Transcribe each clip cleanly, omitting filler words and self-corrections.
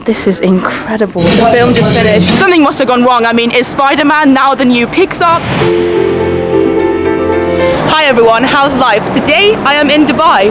This is incredible. The film just finished. Something must have gone wrong. I mean, is Spider-Man now the new Pixar? Hi everyone, how's life? Today I am in Dubai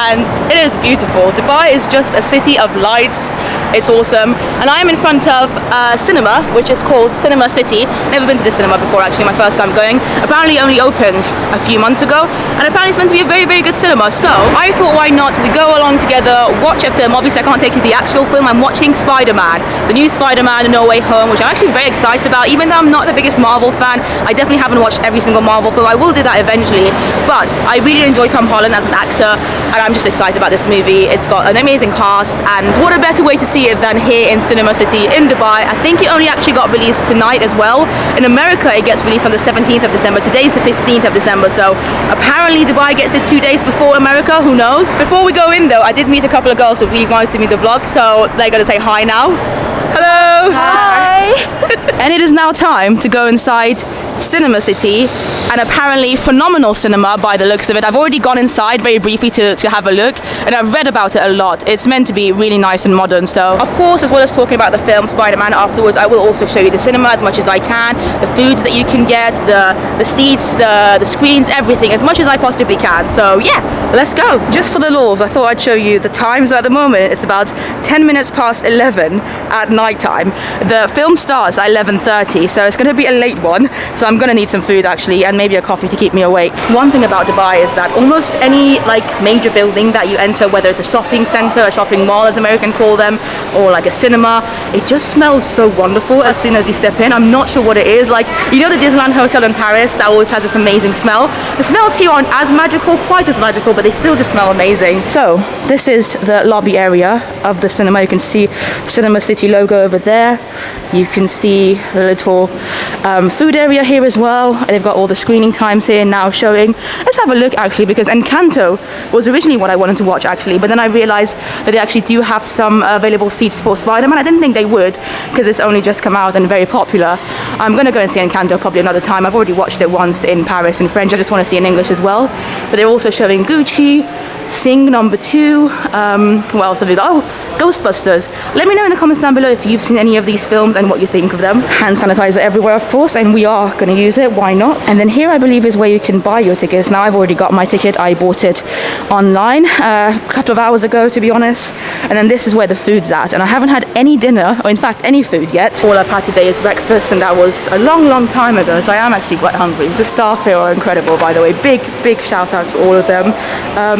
and it is beautiful. Dubai is just a city of lights. It's awesome. And I am in front of a cinema, which is called Cinemacity. Never been to the cinema before, actually, my first time going. Apparently only opened a few months ago, and apparently it's meant to be a very, very good cinema. So I thought, why not? We go along together, watch a film. Obviously I can't take you to the actual film. I'm watching SpiderMan, the new SpiderMan No Way Home, which I'm actually very excited about. Even though I'm not the biggest Marvel fan, I definitely haven't watched every single Marvel film. I will do that eventually, but I really enjoy Tom Holland as an actor, and I'm just excited about this movie. It's got an amazing cast, and what a better way to see it than here in Cinemacity in Dubai. I think it only actually got released tonight as well. In America it gets released on the 17th of December. Today's the 15th of December, so apparently Dubai gets it 2 days before America. Who knows? Before we go in though, I did meet a couple of girls who really wanted to meet the vlog, so they're gonna say hi now. Hello! Hi! And it is now time to go inside Cinemacity, and apparently phenomenal cinema by the looks of it. I've already gone inside very briefly to have a look, and I've read about it a lot. It's meant to be really nice and modern, so of course, as well as talking about the film Spider-Man afterwards, I will also show you the cinema as much as I can, the foods that you can get, the seats, the screens, everything, as much as I possibly can. So yeah, let's go. Just for the lulz, I thought I'd show you the times. At the moment it's about 10 minutes past 11 at night time. The film starts at 11:30, so it's going to be a late one, so I'm going to need some food actually, and maybe a coffee to keep me awake. One thing about Dubai is that almost any like major building that you enter, whether it's a shopping center, a shopping mall as Americans call them, or like a cinema, it just smells so wonderful as soon as you step in. I'm not sure what it is. Like, you know the Disneyland Hotel in Paris that always has this amazing smell? The smells here aren't as magical, quite as magical, but they still just smell amazing. So this is the lobby area of the cinema. You can see Cinemacity logo over there. You can see the little food area here as well. They've got all the screening times here now showing. Let's have a look actually, because Encanto was originally what I wanted to watch actually, but then I realized that they actually do have some available seats for Spider-Man. I didn't think they would, because it's only just come out and very popular. I'm gonna go and see Encanto probably another time. I've already watched it once in Paris in French. I just want to see in English as well. But they're also showing Gucci, Sing number 2, what else have we got? Oh, Ghostbusters. Let me know in the comments down below if you've seen any of these films and what you think of them. Hand sanitizer everywhere, of course, and we are going to use it, why not? And then here I believe is where you can buy your tickets. Now I've already got my ticket. I bought it online a couple of hours ago, to be honest. And then this is where the food's at, and I haven't had any dinner, or in fact any food yet. All I've had today is breakfast, and that was a long time ago, so I am actually quite hungry. The staff here are incredible, by the way. Big shout out to all of them.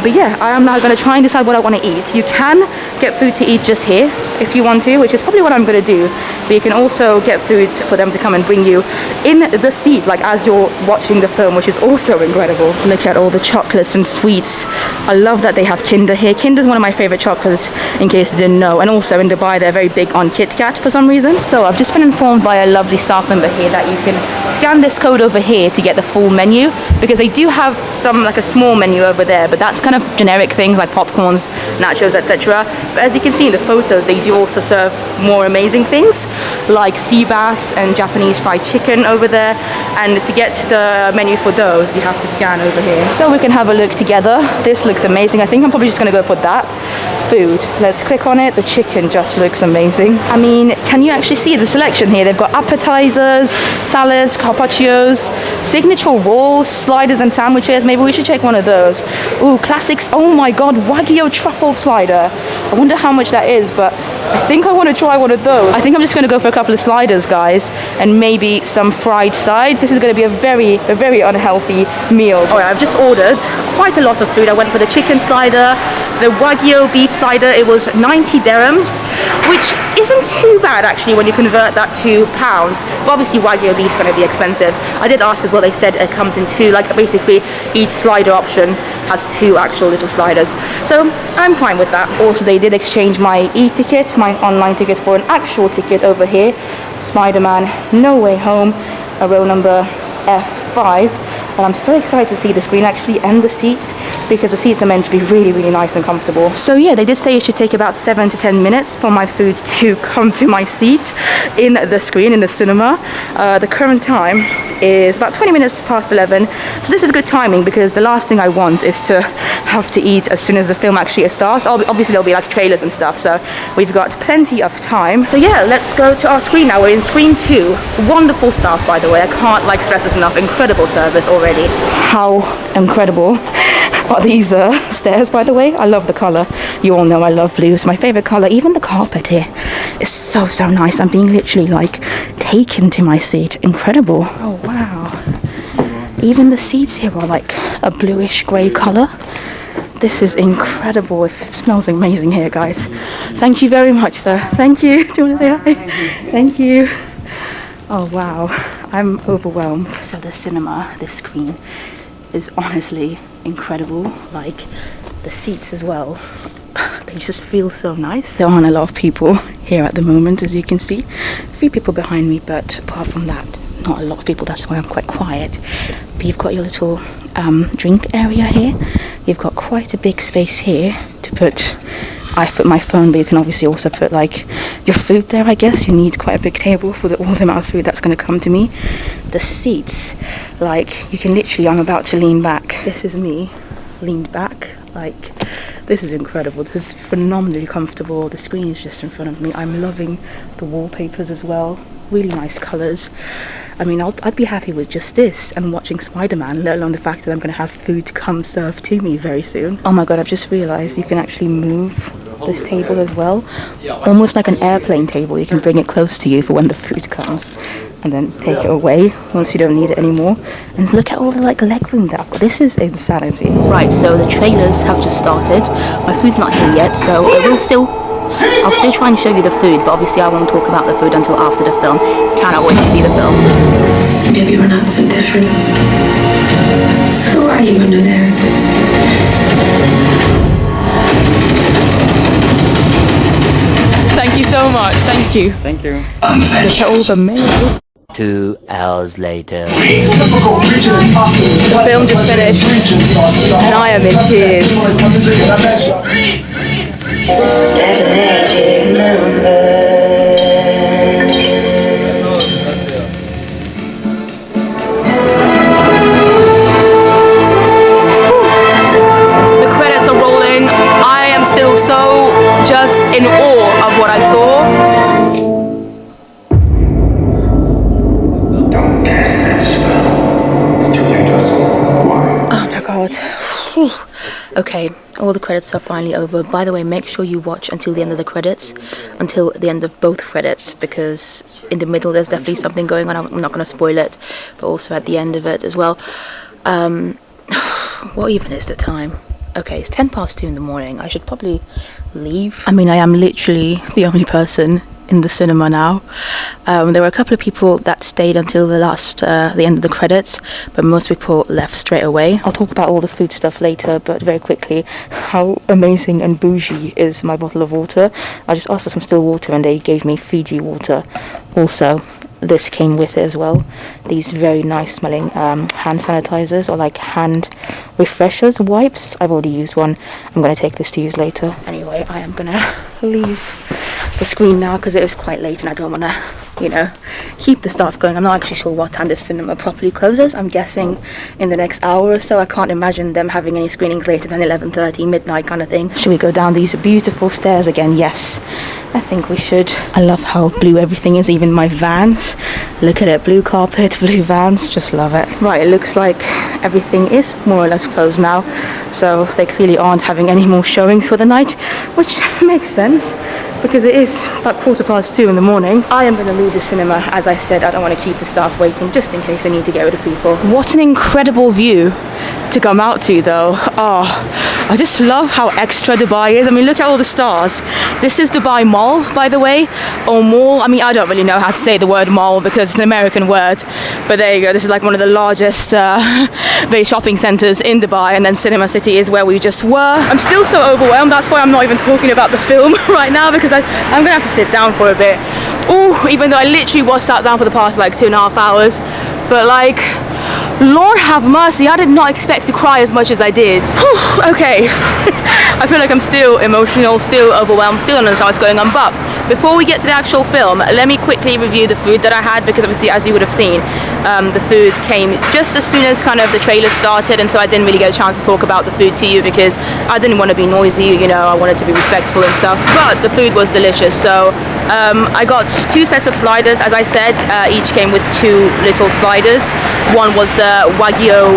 But yeah, I am now going to try and decide what I want to eat. You can get food to eat just here if you want to, which is probably what I'm going to do. But you can also get food for them to come and bring you in the seat, like as you're watching the film, which is also incredible. Look at all the chocolates and sweets. I love that they have Kinder here. Kinder is one of my favorite chocolates, in case you didn't know. And also in Dubai, they're very big on Kit Kat for some reason. So I've just been informed by a lovely staff member here that you can scan this code over here to get the full menu, because they do have some, like a small menu over there, but that's kind of generic things like popcorns, nachos, etc. But as you can see in the photos, they do also serve more amazing things like sea bass and Japanese fried chicken over there, and to get the menu for those you have to scan over here. So we can have a look together. This looks amazing. I think I'm probably just going to go for that food. Let's click on it. The chicken just looks amazing. I mean, can you actually see the selection here? They've got appetizers, salads, carpaccios, signature rolls, sliders and sandwiches. Maybe we should check one of those. Ooh, classics. Oh my god, Wagyu truffle slider. I wonder how much that is, but I think I want to try one of those. I think I'm just going to go for a couple of sliders, guys, and maybe some fried sides. This is going to be a very unhealthy meal. Alright, I've just ordered quite a lot of food. I went for the chicken slider, the Wagyu beef slider. It was 90 dirhams, which isn't too bad actually when you convert that to pounds. But obviously Wagyu beef is going to be expensive. I did ask as well. They said it comes in two, like basically each slider option has two actual little sliders. So I'm fine with that. Also, they did exchange my e-ticket, my online ticket, for an actual ticket over here. Spider-Man No Way Home, a row number F5. And I'm so excited to see the screen actually and the seats, because the seats are meant to be really nice and comfortable. So yeah, they did say it should take about 7 to 10 minutes for my food to come to my seat in the screen in the cinema. The current time is about 20 minutes past 11. So this is good timing because the last thing I want is to have to eat as soon as the film actually starts. Obviously there'll be like trailers and stuff, so we've got plenty of time. So yeah, let's go to our screen now. We're in screen 2. Wonderful staff, by the way. I can't like stress this enough. Incredible service already. How incredible are these stairs, by the way? I love the color. You all know I love blue. It's my favorite color. Even the carpet here is so nice. I'm being literally like taken to my seat. Incredible. Oh wow. Even the seats here are like a bluish grey color. This is incredible. It smells amazing here, guys. Thank you very much, sir. Thank you. Do you want to say hi? Thank you. Oh wow, I'm overwhelmed. So the cinema, this screen is honestly incredible. Like the seats as well, they just feel so nice. There aren't a lot of people here at the moment, as you can see. A few people behind me, but apart from that, not a lot of people. That's why I'm quite quiet. But you've got your little drink area here. You've got quite a big space here to put. I put my phone, but you can obviously also put like your food there. I guess you need quite a big table for all the amount of food that's going to come to me. The seats, like you can literally, I'm about to lean back. This is me leaned back. Like this is incredible. This is phenomenally comfortable. The screen is just in front of me. I'm loving the wallpapers as well. Really nice colors. I mean, I'd be happy with just this and watching Spider-Man, let alone the fact that I'm going to have food come served to me very soon. Oh my god, I've just realised you can actually move this table as well. Almost like an airplane table. You can bring it close to you for when the food comes and then take it away once you don't need it anymore. And look at all the like leg room that I've got. This is insanity. Right, so the trailers have just started. My food's not here yet, so I'll still try and show you the food, but obviously I won't talk about the food until after the film. Cannot wait to see the film. Maybe we're not so different. Who are you under there? Thank you so much. Thank you. Thank you. Look at all the mail. 2 hours later. The film just finished and I am in tears. That's a magic number. The credits are rolling. I am still so just in awe of what I saw. Don't cast that spell. It's too dangerous. Why? Oh my god. Whew. Okay, all the credits are finally over. By the way, make sure you watch until the end of the credits, until the end of both credits, because in the middle there's definitely something going on. I'm not going to spoil it, but also at the end of it as well. What even is the time? Okay, it's 2:10 in the morning. I should probably leave. I mean, I am literally the only person in the cinema now. There were a couple of people that stayed until the end of the credits, but most people left straight away. I'll talk about all the food stuff later, but very quickly, how amazing and bougie is my bottle of water. I just asked for some still water and they gave me Fiji water. Also, this came with it as well. These very nice smelling hand sanitizers, or like hand refreshers, wipes. I've already used one. I'm going to take this to use later. Anyway, I am going to leave the screen now because it is quite late and I don't want to, you know, keep the staff going. I'm not actually sure what time the cinema properly closes. I'm guessing in the next hour or so. I can't imagine them having any screenings later than 11:30, midnight kind of thing. Should we go down these beautiful stairs again? Yes, I think we should. I love how blue everything is, even my vans. Look at it, blue carpet, blue vans, just love it. Right, it looks like everything is more or less closed now, so they clearly aren't having any more showings for the night, which makes sense because it is about 2:15 in the morning. I am going to leave the cinema. As I said, I don't want to keep the staff waiting just in case they need to get rid of people. What an incredible view to come out to though. Oh, I just love how extra Dubai is. I mean, look at all the stars. This is Dubai Mall, by the way, or mall. I mean, I don't really know how to say the word mall because it's an American word, but there you go. This is like one of the largest big shopping centers in Dubai, and then Cinemacity is where we just were. I'm still so overwhelmed. That's why I'm not even talking about the film right now, because I'm gonna have to sit down for a bit. Oh, even though I literally was sat down for the past like 2.5 hours, but like, Lord have mercy, I did not expect to cry as much as I did. Okay, I feel like I'm still emotional, still overwhelmed, still don't understand what's going on, but before we get to the actual film, let me quickly review the food that I had, because obviously, as you would have seen, the food came just as soon as kind of the trailer started, and so I didn't really get a chance to talk about the food to you because I didn't want to be noisy, you know, I wanted to be respectful and stuff. But the food was delicious, so I got 2 sets of sliders, as I said. Each came with 2 little sliders. One was the Wagyu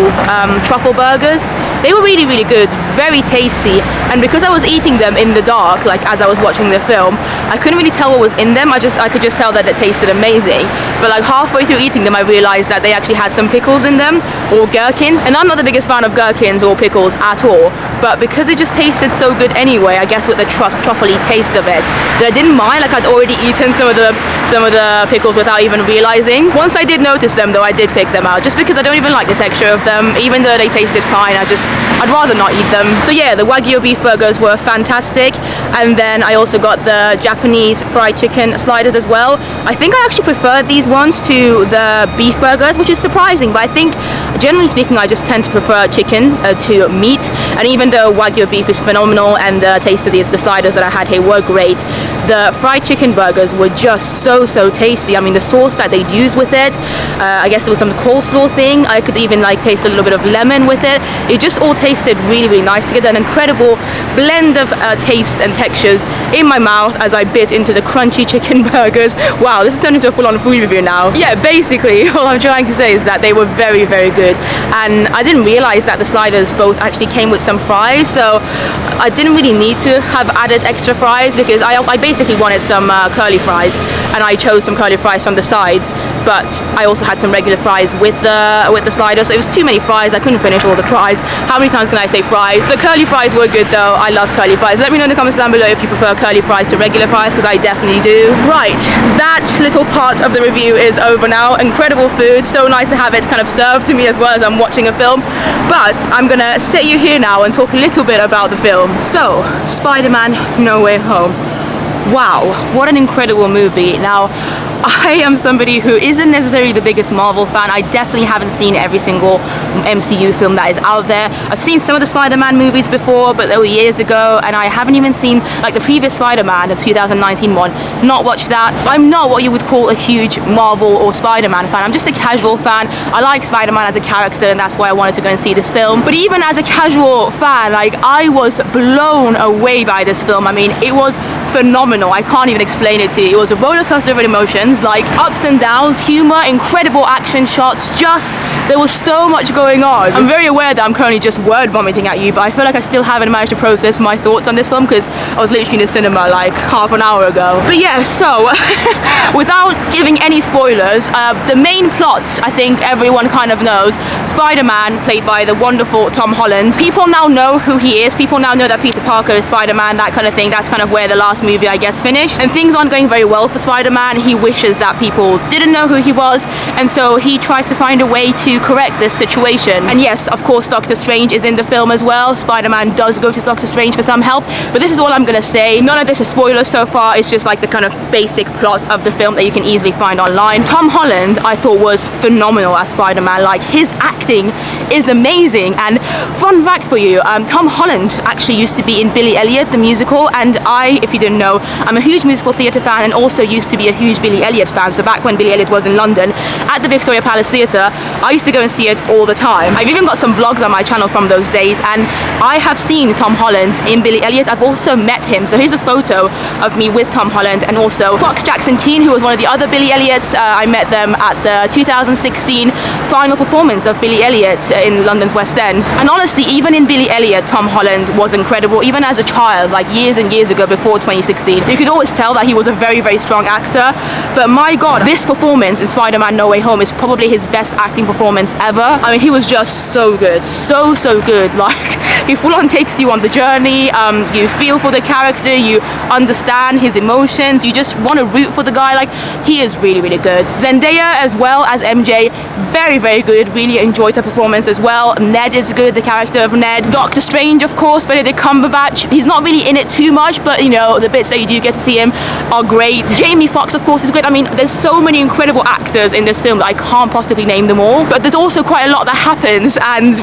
truffle burgers. They were really, really good, very tasty, and because I was eating them in the dark, like as I was watching the film, I couldn't really tell what was in them. I could just tell that it tasted amazing. But like halfway through eating them, I realized that they actually had some pickles in them, or gherkins, and I'm not the biggest fan of gherkins or pickles at all, but because it just tasted so good anyway, I guess with the truffly taste of it, that I didn't mind. Like I'd already eaten some of the pickles without even realizing. Once I did notice them though, I did pick them out, just because I don't even like the texture of them. Even though they tasted fine, I'd rather not eat them. So yeah, the Wagyu beef burgers were fantastic, and then I also got the Japanese fried chicken sliders as well. I think I actually preferred these ones to the beef burgers, which is surprising, but I think generally speaking I just tend to prefer chicken to meat. And even though Wagyu beef is phenomenal and the taste of the sliders that I had here were great, the fried chicken burgers were just so tasty. I mean, the sauce that they'd use with it, I guess there was some coleslaw thing. I could even like taste a little bit of lemon with it. It just all tasted really, really nice together. An incredible blend of tastes and textures in my mouth as I bit into the crunchy chicken burgers. Wow, this has turned into a full-on food review now. Yeah, basically all I'm trying to say is that they were very, very good, and I didn't realize that the sliders both actually came with some fries, so I didn't really need to have added extra fries, because I basically wanted some curly fries, and I chose some curly fries from the sides, but I also had some regular fries with the sliders, so it was too many fries. I couldn't finish all the fries. How many times can I say fries? The curly fries were good though. I love curly fries. Let me know in the comments down below if you prefer curly fries to regular fries, because I definitely do. Right, that little part of the review is over now. Incredible food, so nice to have it kind of served to me as well as I'm watching a film. But I'm gonna sit you here now and talk a little bit about the film. So, Spider-Man No Way Home. Wow, what an incredible movie. Now, I am somebody who isn't necessarily the biggest Marvel fan. I definitely haven't seen every single MCU film that is out there. I've seen some of the Spider-Man movies before, but they were years ago, and I haven't even seen like the previous Spider-Man, the 2019 one. Not watched that. I'm not what you would call a huge Marvel or Spider-Man fan. I'm just a casual fan. I like Spider-Man as a character, and that's why I wanted to go and see this film. But even as a casual fan, like, I was blown away by this film. I mean, it was phenomenal. I can't even explain it to you. It was a roller coaster of emotions, like ups and downs, humor, incredible action shots. Just, there was so much going on. I'm very aware that I'm currently just word vomiting at you, but I feel like I still haven't managed to process my thoughts on this film, because I was literally in the cinema like half an hour ago. But yeah, so without giving any spoilers, the main plot, I think everyone kind of knows. Spider-Man, played by the wonderful Tom Holland. People now know who he is. People now know that Peter Parker is Spider-Man, that kind of thing. That's kind of where the last movie, I guess, finished. And things aren't going very well for Spider-Man. He wishes that people didn't know who he was, and so he tries to find a way to correct this situation. And yes, of course, Doctor Strange is in the film as well. Spider-Man does go to Doctor Strange for some help, but this is all I'm gonna say. None of this is spoilers so far. It's just like the kind of basic plot of the film that you can easily find online. Tom Holland, I thought, was phenomenal as Spider-Man. Like, his acting is amazing. And fun fact for you, Tom Holland actually used to be in Billy Elliot the musical, and I, if you didn't know, I'm a huge musical theatre fan and also used to be a huge Billy Elliot fan. So back when Billy Elliot was in London at the Victoria Palace Theatre, I used to go and see it all the time. I've even got some vlogs on my channel from those days, and I have seen Tom Holland in Billy Elliot. I've also met him. So here's a photo of me with Tom Holland and also Fox Jackson Keane, who was one of the other Billy Elliots. I met them at the 2016 final performance of Billy Elliot in London's West End. And honestly, even in Billy Elliot, Tom Holland was incredible. Even as a child, like years and years ago, before 2016, you could always tell that he was a very, very strong actor. But my God, this performance in Spider-Man No Way Home is probably his best acting performance ever. I mean, he was just so good. So good. Like, he full on takes you on the journey. You feel for the character, you understand his emotions, you just want to root for the guy. Like, he is really, really good. Zendaya as well as MJ, very, very good. Really enjoyed her performance as well. Ned is good, the character of Ned. Doctor Strange, of course, Benedict Cumberbatch. He's not really in it too much, but you know, the bits that you do get to see him are great. Jamie Foxx, of course, is great. I mean, there's so many incredible actors in this film that I can't possibly name them all, but there's also quite a lot that happens, and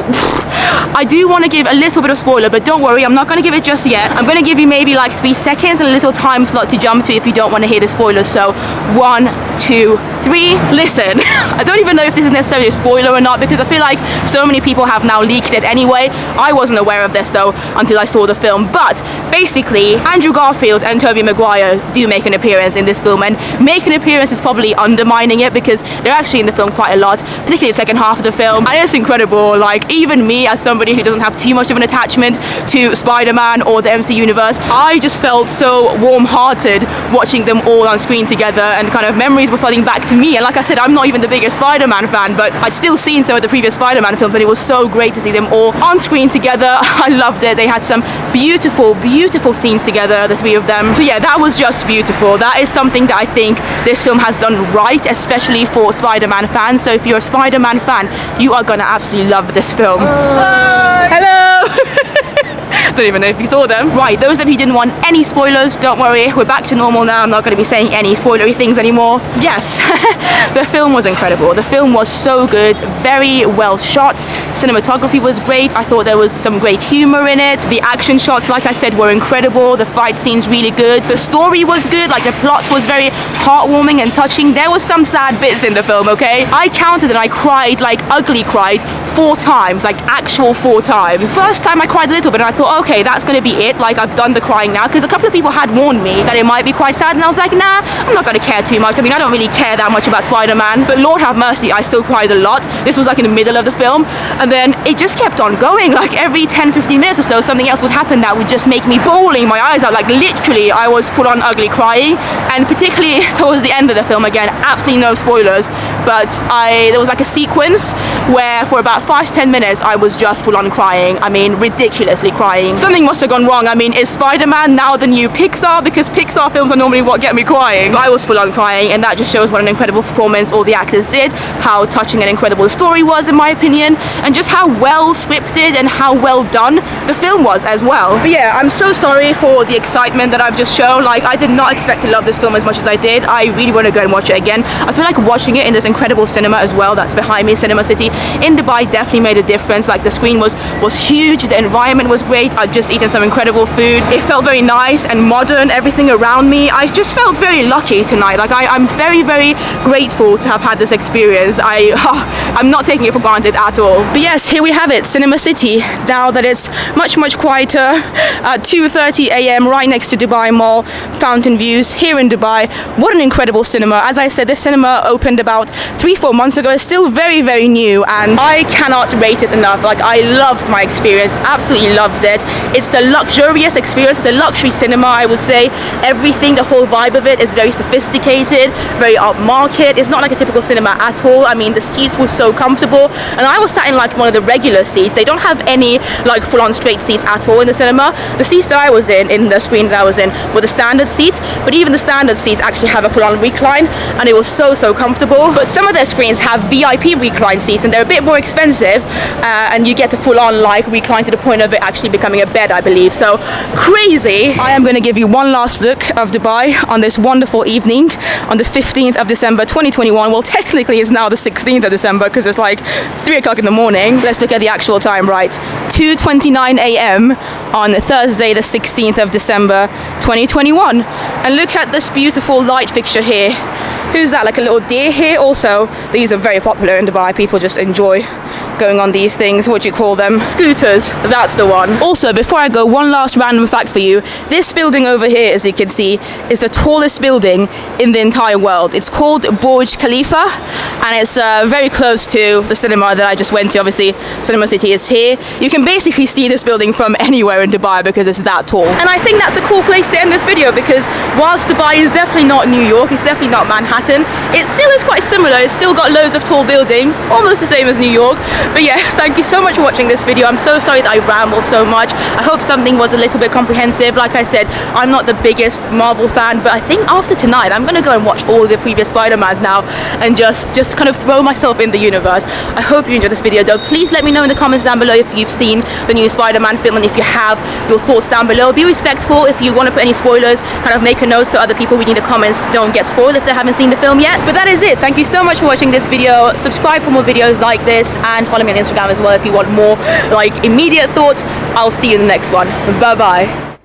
I do want to give a little bit of spoiler, but don't worry, I'm not going to give it just yet. I'm going to give you maybe like 3 seconds and a little time slot to jump to if you don't want to hear the spoilers. So 1, 2, 3, listen. I don't even know if this is necessarily a spoiler or not, because I feel like so many people have now leaked it anyway. I wasn't aware of this though until I saw the film, but basically Andrew Garfield and Tobey Maguire do make an appearance in this film, and make an appearance is probably undermining it because they're actually in the film quite a lot, particularly the second half of the film, and it's incredible. Like, even me as somebody who doesn't have too much of an attachment to Spider-Man or the MC universe, I just felt so warm-hearted watching them all on screen together, and kind of memories were flooding back to me. And like I said, I'm not even the biggest Spider-Man fan, but I'd still seen some of the previous Spider-Man films, and it was so great to see them all on screen together. I loved it. They had some beautiful, beautiful scenes together, the three of them. So yeah, that was just beautiful. That is something that I think this film has done right, especially for Spider-Man fans. So if you're a Spider-Man fan, you are gonna absolutely love this film. Hello! Don't even know if you saw them. Right, those of you who didn't want any spoilers, don't worry, we're back to normal now. I'm not going to be saying any spoilery things anymore. Yes, the film was incredible. The film was so good, very well shot. Cinematography was great. I thought there was some great humor in it. The action shots, like I said, were incredible. The fight scenes really good. The story was good. Like, the plot was very heartwarming and touching. There was some sad bits in the film, okay? I counted and I cried, like ugly cried, 4 times, like actual 4 times. First time I cried a little bit and I thought, okay, that's gonna be it, like I've done the crying now, because a couple of people had warned me that it might be quite sad, and I was like, nah, I'm not gonna care too much. I mean, I don't really care that much about Spider-Man, but Lord have mercy, I still cried a lot. This was like in the middle of the film, and then it just kept on going. Like every 10-15 minutes or so, something else would happen that would just make me bawling my eyes out. Like literally, I was full on ugly crying, and particularly towards the end of the film, again, absolutely no spoilers, but there was like a sequence where for about 5 to 10 minutes I was just full on crying. I mean, ridiculously crying. Something must have gone wrong. I mean, is Spider-Man now the new Pixar? Because Pixar films are normally what get me crying. I was full on crying, and that just shows what an incredible performance all the actors did, how touching and incredible the story was, in my opinion, and just how well scripted and how well done the film was as well. But yeah, I'm so sorry for the excitement that I've just shown. Like, I did not expect to love this film as much as I did. I really want to go and watch it again. I feel like watching it in this incredible cinema as well that's behind me, Cinemacity in Dubai, definitely made a difference. Like, the screen was huge, the environment was great. I'd just eaten some incredible food. It felt very nice and modern, everything around me. I just felt very lucky tonight. Like, I'm very, very grateful to have had this experience. I'm not taking it for granted at all. But yes, here we have it, Cinemacity. Now that it's much, much quieter at 2:30 a.m. right next to Dubai Mall, fountain views here in Dubai. What an incredible cinema. As I said, this cinema opened about 3-4 months ago. It's still very, very new, and I cannot rate it enough. Like, I loved my experience, absolutely loved it. It's a luxurious experience. It's a luxury cinema, I would say. Everything, the whole vibe of it is very sophisticated, very upmarket. It's not like a typical cinema at all. I mean, the seats were so comfortable, and I was sat in like one of the regular seats. They don't have any like full-on straight seats at all in the cinema. The seats that I was in the screen that I was in, were the standard seats, but even the standard seats actually have a full-on recline, and it was so comfortable. But some of their screens have VIP recline seats, and they're a bit more expensive, and you get to full-on like recline to the point of it actually becoming a bed, I believe. So crazy. I am going to give you one last look of Dubai on this wonderful evening on the 15th of December 2021. Well, technically it's now the 16th of December because it's like 3 o'clock in the morning. Let's look at the actual time, right? 2:29 a.m. on Thursday the 16th of December 2021. And look at this beautiful light fixture here. Who's that? Like a little deer here. Also, these are very popular in Dubai. People just enjoy going on these things. What do you call them? Scooters. That's the one. Also, before I go, one last random fact for you. This building over here, as you can see, is the tallest building in the entire world. It's called Burj Khalifa, and it's very close to the cinema that I just went to. Obviously, Cinemacity is here. You can basically see this building from anywhere in Dubai because it's that tall. And I think that's a cool place to end this video, because whilst Dubai is definitely not New York, it's definitely not Manhattan, it still is quite similar. It's still got loads of tall buildings, almost the same as New York, But yeah, thank you so much for watching this video. I'm so sorry that I rambled so much. I hope something was a little bit comprehensive. Like I said, I'm not the biggest Marvel fan, but I think after tonight I'm gonna go and watch all the previous Spider-Mans now and just kind of throw myself in the universe. I hope you enjoyed this video though. Please let me know in the comments down below if you've seen the new Spider-Man film, and if you have, your thoughts down below. Be respectful. If you want to put any spoilers, kind of make a note so other people reading the comments don't get spoiled if they haven't seen the film yet. But that is it. Thank you so much for watching this video. Subscribe for more videos like this, and follow me on Instagram as well if you want more like immediate thoughts. I'll see you in the next one. Bye bye.